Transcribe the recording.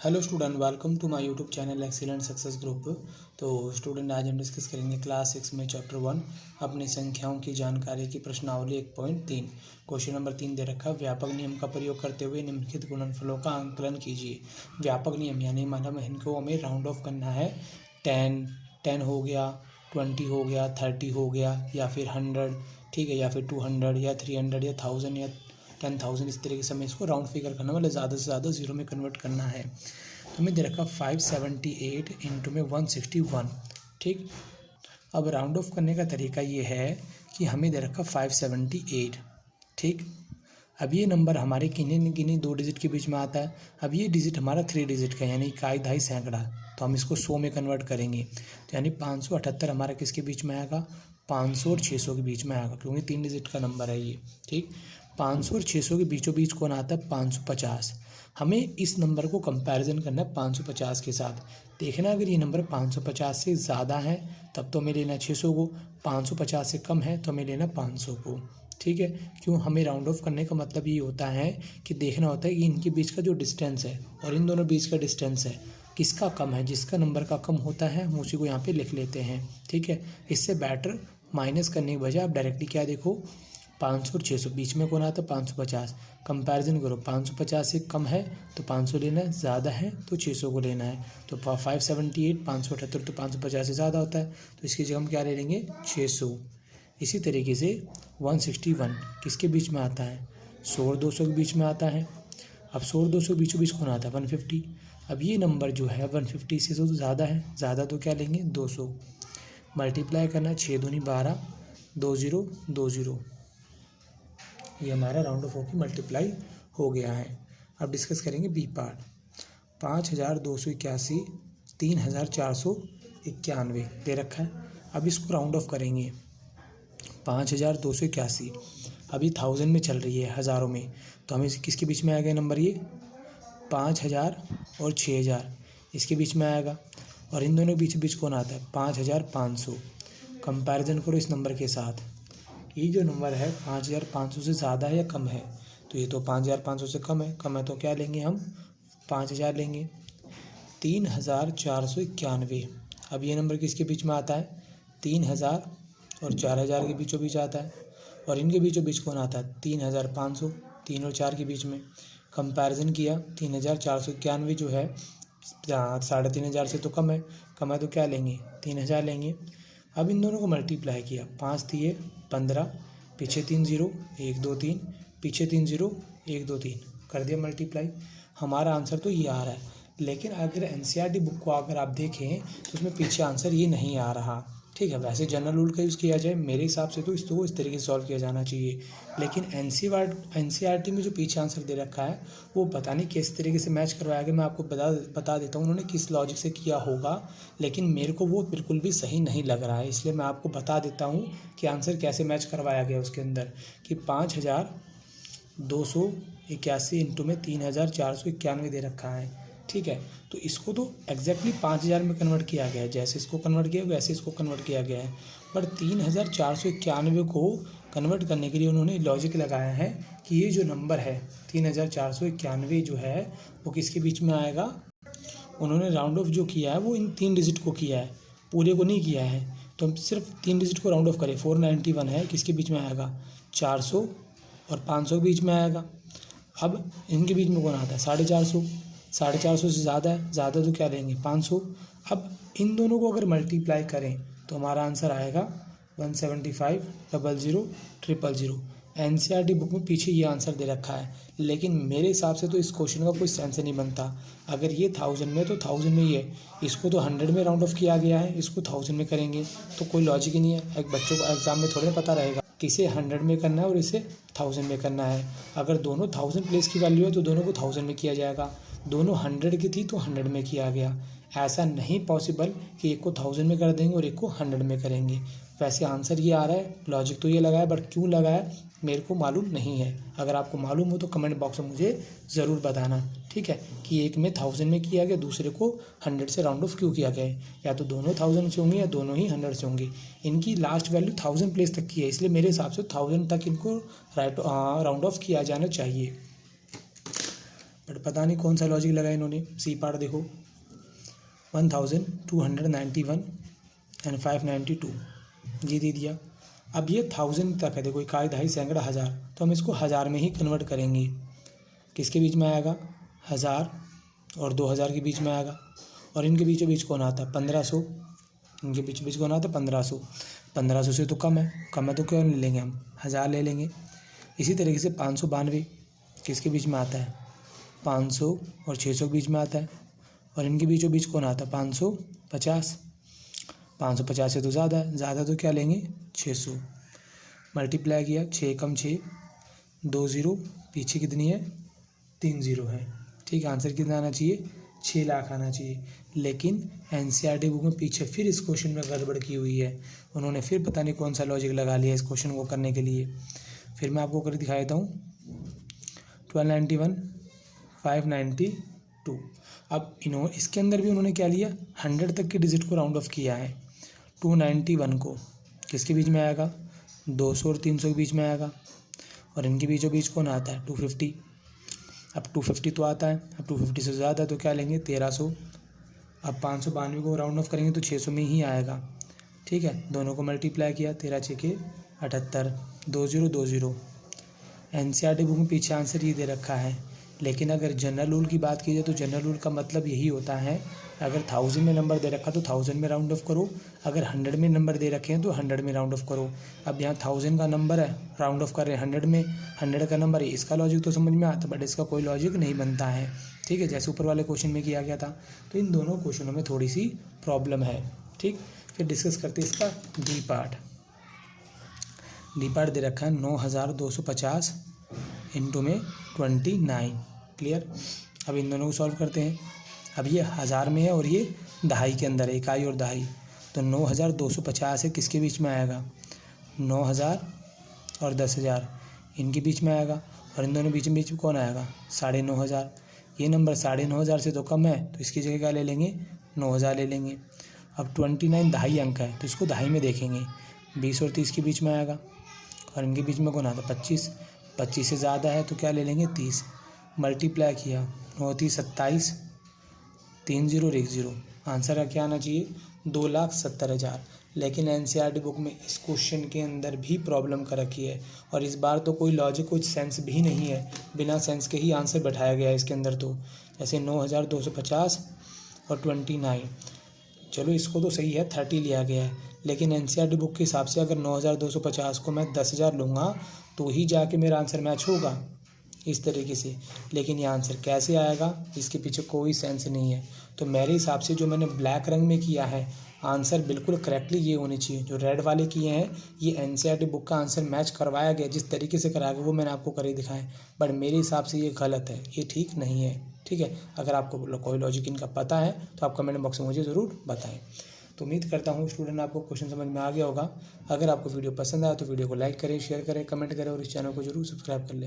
Hello student, welcome to my YouTube channel excellent success group. तो student, आज हम discuss करेंगे क्लास 6 में चैप्टर 1 अपनी संख्याओं की जानकारी की प्रश्नावली 1.3। क्वेश्चन नंबर 3 दे रखा, व्यापक नियम का प्रयोग करते हुए निम्नलिखित गुणनफलों का आंकलन कीजिए। व्यापक नियम यानी मतलब इनको हमें राउंड ऑफ करना है। 10 हो गया, 20 हो गया, 30 हो गया, या फिर 100, ठीक है, या फिर 200 या 300 या 1000 या 10,000, इस तरीके से हमें इसको राउंड फिगर करना, मतलब ज़्यादा से ज़्यादा जीरो में कन्वर्ट करना है। तो हमें दे रखा 578 इंटू में 161, ठीक। अब राउंड ऑफ करने का तरीका ये है कि हमें दे रखा 578, ठीक। अब ये नंबर हमारे किन्हीं दो डिजिट के बीच में आता है। अब ये डिजिट हमारा 3 डिजिट का यानी इकाई, दहाई, सैकड़ा, तो हम इसको 100 में कन्वर्ट करेंगे। तो यानी 578 हमारा किसके बीच में आएगा? 500 और 600 के बीच में आएगा, क्योंकि 3 डिजिट का नंबर है ये, ठीक। 500 और 600 के बीचों बीच कौन आता है? 550। हमें इस नंबर को कंपैरिजन करना है 550 के साथ। देखना अगर ये नंबर 550 से ज़्यादा है तब तो हमें लेना 600 को, 550 से कम है तो हमें लेना 500 को, ठीक है। क्यों? हमें राउंड ऑफ करने का मतलब ये होता है कि देखना होता है कि इनके बीच का जो डिस्टेंस है और इन दोनों बीच का डिस्टेंस है किसका कम है। जिसका नंबर का कम होता है हम उसी को यहाँ पे लिख लेते हैं, ठीक है। इससे बेटर माइनस करने के बजाय आप डायरेक्टली क्या देखो, 500 और 600 बीच में कौन आता है? 550। कंपैरिजन करो, 550 से कम है तो 500 लेना है, ज़्यादा है तो 600 को लेना है। तो 578 578 तो 550 से ज़्यादा होता है, तो इसकी जगह हम क्या ले लेंगे? 600। इसी तरीके से 161 किसके बीच में आता है? 100 और 200 के बीच में आता है। अब 100 और 200 के बीचों बीच कौन आता है? 150। अब ये नंबर जो है 150 से तो ज़्यादा है, ज़्यादा तो क्या लेंगे? 200। मल्टीप्लाई करना, 6 दूनी 12, 20 20, ये हमारा राउंड ऑफ होकर मल्टीप्लाई हो गया है। अब डिस्कस करेंगे बी पार्ट। 5281 3491 दे रखा है। अब इसको राउंड ऑफ करेंगे। 5281 अभी 1000 में चल रही है, हज़ारों में, तो हमें किसके बीच में आएगा नंबर? ये 5000 और 6000 इसके बीच में आएगा। और इन दोनों बीच बीच कौन आता है? 5500। कंपैरिजन करो इस नंबर के साथ। ये जो नंबर है 5500 से ज़्यादा है या कम है? तो ये तो 5500 से कम है तो क्या लेंगे हम? 5000 लेंगे। 3491। अब ये नंबर किसके बीच में आता है? 3000 और 4000 के बीचों बीच आता है। और इनके बीचों बीच कौन आता है? 3500, 3 और 4 के बीच में। कंपैरिजन किया, 3491 जो है 3500 से तो कम है तो क्या लेंगे? 3000 लेंगे। अब इन दोनों को मल्टीप्लाई किया, 5 दिए 15, पीछे 3 0 1 2 3, पीछे 3 0 1 2 3, कर दिया मल्टीप्लाई। हमारा आंसर तो ये आ रहा है। लेकिन अगर एनसीईआरटी बुक को अगर आप देखें तो उसमें पीछे आंसर ये नहीं आ रहा, ठीक है। वैसे जनरल रूल का यूज़ किया जाए मेरे हिसाब से तो इसको इस तरीके से सॉल्व किया जाना चाहिए। लेकिन एनसीईआरटी में जो पीछे आंसर दे रखा है वो पता नहीं किस तरीके से मैच करवाया गया। मैं आपको बता देता हूँ उन्होंने किस लॉजिक से किया होगा, लेकिन मेरे को वो बिल्कुल भी सही नहीं लग रहा है। इसलिए मैं आपको बता देता हूँ कि आंसर कैसे मैच करवाया गया उसके अंदर, कि 5281 इंटू में 3491 दे रखा है, ठीक है। तो इसको तो एग्जैक्टली 5000 में कन्वर्ट किया गया है, जैसे इसको कन्वर्ट किया वैसे इसको कन्वर्ट किया गया है। बट 3491 को कन्वर्ट करने के लिए उन्होंने लॉजिक लगाया है कि ये जो नंबर है 3491 जो है वो किसके बीच में आएगा। उन्होंने राउंड ऑफ जो किया है वो इन 3 डिजिट को किया है, पूरे को नहीं किया है। तो हम सिर्फ 3 डिजिट को राउंड ऑफ करें, 491 है, किसके बीच में आएगा? 400 और 500 के बीच में आएगा। अब इनके बीच में कौन आता है? 450। 450 से ज़्यादा है, ज़्यादा तो क्या लेंगे? 500। अब इन दोनों को अगर मल्टीप्लाई करें तो हमारा आंसर आएगा 175 00 000। एनसीईआरटी बुक में पीछे ये आंसर दे रखा है, लेकिन मेरे हिसाब से तो इस क्वेश्चन का कोई सेंस नहीं बनता। अगर ये 1000 में तो 1000 में ये, इसको तो 100 में राउंड ऑफ किया गया है, इसको 1000 में करेंगे तो कोई लॉजिक ही नहीं है। एक बच्चों को एग्जाम में थोड़े पता रहेगा कि इसे 100 में करना है और इसे 1000 में करना है। अगर दोनों 1000 प्लेस की वैल्यू है तो दोनों को 1000 में किया जाएगा, दोनों 100 की थी तो 100 में किया गया। ऐसा नहीं पॉसिबल कि एक को 1000 में कर देंगे और एक को 100 में करेंगे। वैसे आंसर ये आ रहा है, लॉजिक तो ये लगा है, बट क्यों लगा है मेरे को मालूम नहीं है। अगर आपको मालूम हो तो कमेंट बॉक्स में मुझे ज़रूर बताना, ठीक है, कि एक में 1000 में किया गया, दूसरे को 100 से राउंड ऑफ क्यों किया गया है। या तो दोनों 1000 से होंगे या दोनों ही 100 से होंगे। इनकी लास्ट वैल्यू 1000 प्लेस तक की है, इसलिए मेरे हिसाब से 1000 तक इनको राउंड ऑफ किया जाना चाहिए। बट पता नहीं कौन सा लॉजिक लगा इन्होंने। सी पार्ट देखो 1291 एंड 592 ये दे दिया। अब ये 1000 तक है, देखो इकाई, दहाई, सैकड़ा, हज़ार, तो हम इसको हज़ार में ही कन्वर्ट करेंगे। किसके बीच में आएगा? 1000 और 2000 के बीच में आएगा। और इनके बीचों बीच कौन आता है? 1500। इनके बीचों बीच कौन आता है? 1500। 1500 से तो कम है तो क्यों नहीं लेंगे हम? 1000 ले लेंगे। इसी तरीके से 592 किसके बीच में आता है? 500 और 600 के बीच में आता है। और इनके बीचों बीच कौन आता है? 550। 550 से तो ज़्यादा तो क्या लेंगे? 600। मल्टीप्लाई किया, 6 कम 6, 2 0, पीछे कितनी है? 3 0 है। ठीक, आंसर कितना आना चाहिए? 6 लाख आना चाहिए। लेकिन एनसीईआरटी बुक में पीछे फिर इस क्वेश्चन में गड़बड़ की हुई है। उन्होंने फिर पता नहीं कौन सा लॉजिक लगा लिया इस क्वेश्चन को करने के लिए। फिर मैं आपको करके दिखा देता हूँ। 1291, 592। अब इसके अंदर भी उन्होंने क्या लिया? 100 तक के डिजिट को राउंड ऑफ किया है। 291 को किसके बीच में आएगा? 200 और 300 के बीच में आएगा। और इनके बीचों बीच कौन आता है? 250। अब 250 तो आता है। अब 250 से ज़्यादा तो क्या लेंगे? 1300। अब 592 को राउंड ऑफ करेंगे तो 600 में ही आएगा। ठीक है, दोनों को मल्टीप्लाई किया, 13 6 78, 20 20। एनसीईआरटी बुक में पीछे आंसर ये दे रखा है। लेकिन अगर जनरल रूल की बात की जाए तो जनरल रूल का मतलब यही होता है, अगर 1000 में नंबर दे रखा तो 1000 में राउंड ऑफ करो, अगर 100 में नंबर दे रखे हैं तो 100 में राउंड ऑफ करो। अब यहाँ 1000 का नंबर है, राउंड ऑफ कर रहे हैं 100 में, 100 का नंबर है, इसका लॉजिक तो समझ में आता, बट इसका कोई लॉजिक नहीं बनता है। ठीक है, जैसे ऊपर वाले क्वेश्चन में किया गया था। तो इन दोनों क्वेश्चनों में थोड़ी सी प्रॉब्लम है। ठीक, फिर डिस्कस करते हैं इसका डी पार्ट। डी पार्ट दे रखा है 9250 इंटू में 29। क्लियर। अब इन दोनों को सॉल्व करते हैं। अब ये 1000 में है और ये दहाई के अंदर है, इकाई और दहाई। तो 9250 है, किसके बीच में आएगा? 9000 और 10000 इनके बीच में आएगा। और इन दोनों बीच में कौन आएगा? 9500। ये नंबर 9500 से तो कम है, तो इसकी जगह क्या ले लेंगे? 9000 ले लेंगे। अब 29 दहाई अंक है, तो इसको दहाई में देखेंगे। 20 और 30 के बीच में आएगा। और इनके बीच में कौन आता है? 25। 25 से ज़्यादा है तो क्या ले लेंगे? 30। मल्टीप्लाई किया, 9 30 27, 3 0 1 0। आंसर क्या आना चाहिए? 2,70,000। लेकिन एनसीईआरटी बुक में इस क्वेश्चन के अंदर भी प्रॉब्लम कर रखी है। और इस बार तो कोई लॉजिक, कुछ सेंस भी नहीं है, बिना सेंस के ही आंसर बैठाया गया है इसके अंदर। तो जैसे 9250 और 29, चलो इसको तो सही है, 30 लिया गया है। लेकिन एनसीईआरटी बुक के हिसाब से अगर 9250 को मैं 10,000 लूँगा तो ही जाके मेरा आंसर मैच होगा इस तरीके से। लेकिन ये आंसर कैसे आएगा, इसके पीछे कोई सेंस नहीं है। तो मेरे हिसाब से जो मैंने ब्लैक रंग में किया है, आंसर बिल्कुल करेक्टली ये होने चाहिए। जो रेड वाले किए हैं, ये एनसीईआरटी बुक का आंसर मैच करवाया गया, जिस तरीके से कराया गया वो मैंने आपको करके दिखाया। बट मेरे हिसाब से ये गलत है, ये ठीक नहीं है। ठीक है, अगर आपको कोई लॉजिक इनका पता है तो आप कमेंट बॉक्स में मुझे ज़रूर बताएं। तो उम्मीद करता हूँ स्टूडेंट आपको क्वेश्चन समझ में आ गया होगा। अगर आपको वीडियो पसंद आया तो वीडियो को लाइक करें, शेयर करें, कमेंट करें और इस चैनल को जरूर सब्सक्राइब कर लें।